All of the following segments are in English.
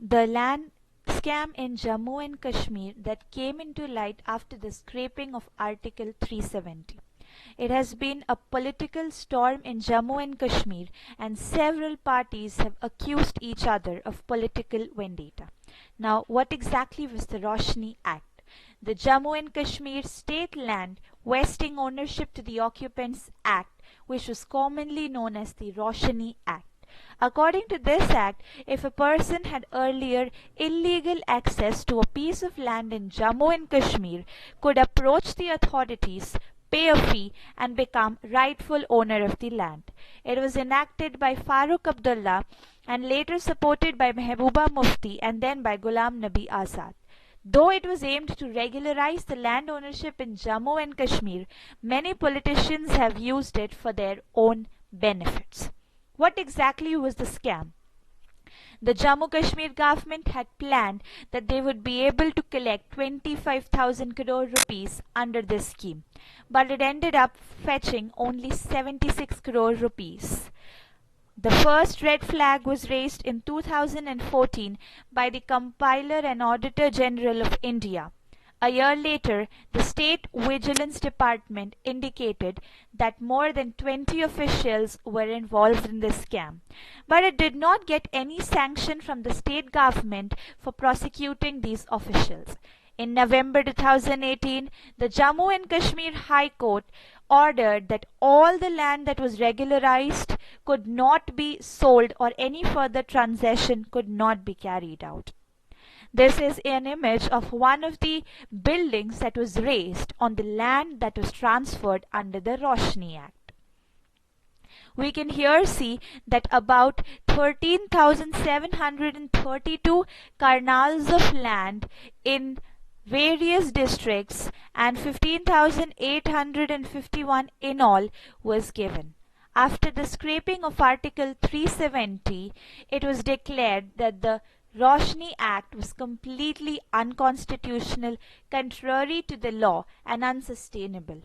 the land scam in Jammu and Kashmir that came into light after the scrapping of Article 370. It has been a political storm in Jammu and Kashmir, and several parties have accused each other of political vendetta. Now, what exactly was the ROSHNI Act? The Jammu and Kashmir State Land Vesting Ownership to the Occupants Act, which was commonly known as the ROSHNI Act. According to this act, if a person had earlier illegal access to a piece of land in Jammu and Kashmir, could approach the authorities, pay a fee, and become rightful owner of the land. It was enacted by Farooq Abdullah and later supported by Mehbooba Mufti and then by Ghulam Nabi Azad. Though it was aimed to regularize the land ownership in Jammu and Kashmir, many politicians have used it for their own benefits. What exactly was the scam? The Jammu Kashmir government had planned that they would be able to collect 25,000 crore rupees under this scheme, but it ended up fetching only 76 crore rupees. The first red flag was raised in 2014 by the Compiler and Auditor General of India. A year later, the State Vigilance Department indicated that more than 20 officials were involved in this scam. But it did not get any sanction from the state government for prosecuting these officials. In November 2018, the Jammu and Kashmir High Court ordered that all the land that was regularized could not be sold or any further transaction could not be carried out. This is an image of one of the buildings that was raised on the land that was transferred under the ROSHNI Act. We can here see that about 13,732 karnals of land in various districts and 15,851 in all was given. After the scrapping of Article 370, it was declared that the ROSHNI Act was completely unconstitutional, contrary to the law, and unsustainable.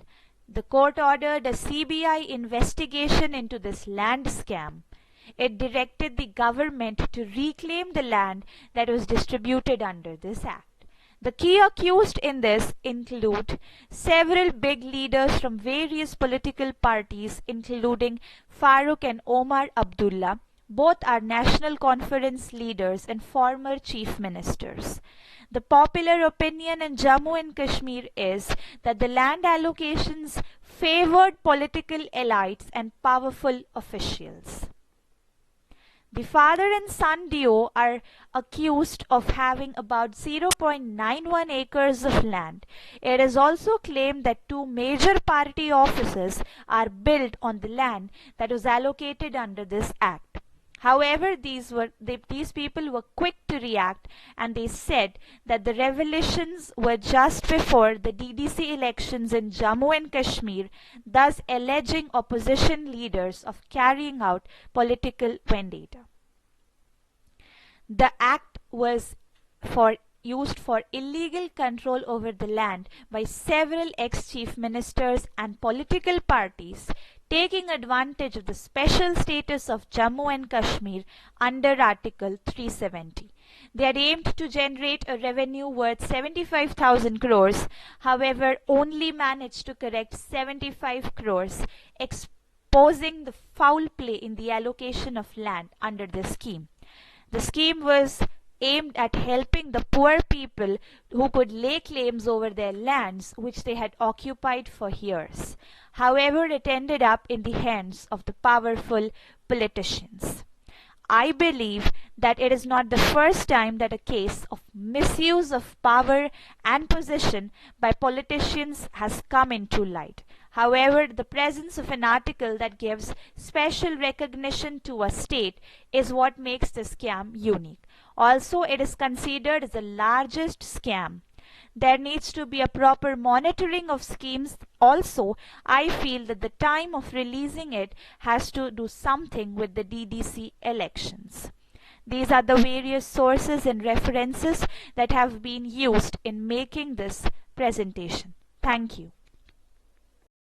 The court ordered a CBI investigation into this land scam. It directed the government to reclaim the land that was distributed under this act. The key accused in this include several big leaders from various political parties, including Farooq and Omar Abdullah. Both are National Conference leaders and former chief ministers. The popular opinion in Jammu and Kashmir is that the land allocations favored political elites and powerful officials. The father and son duo are accused of having about 0.91 acres of land. It is also claimed that two major party offices are built on the land that was allocated under this act. However, these people were quick to react, and they said that the revelations were just before the DDC elections in Jammu and Kashmir, thus alleging opposition leaders of carrying out political vendetta. The act was used for illegal control over the land by several ex-chief ministers and political parties, taking advantage of the special status of Jammu and Kashmir under Article 370. They had aimed to generate a revenue worth 75,000 crores, however only managed to collect 75 crores, exposing the foul play in the allocation of land under this scheme. The scheme was aimed at helping the poor people who could lay claims over their lands which they had occupied for years. However, it ended up in the hands of the powerful politicians. I believe that it is not the first time that a case of misuse of power and position by politicians has come into light. However, the presence of an article that gives special recognition to a state is what makes the scam unique. Also, it is considered as the largest scam. There needs to be a proper monitoring of schemes. Also, I feel that the time of releasing it has to do something with the DDC elections. These are the various sources and references that have been used in making this presentation. Thank you.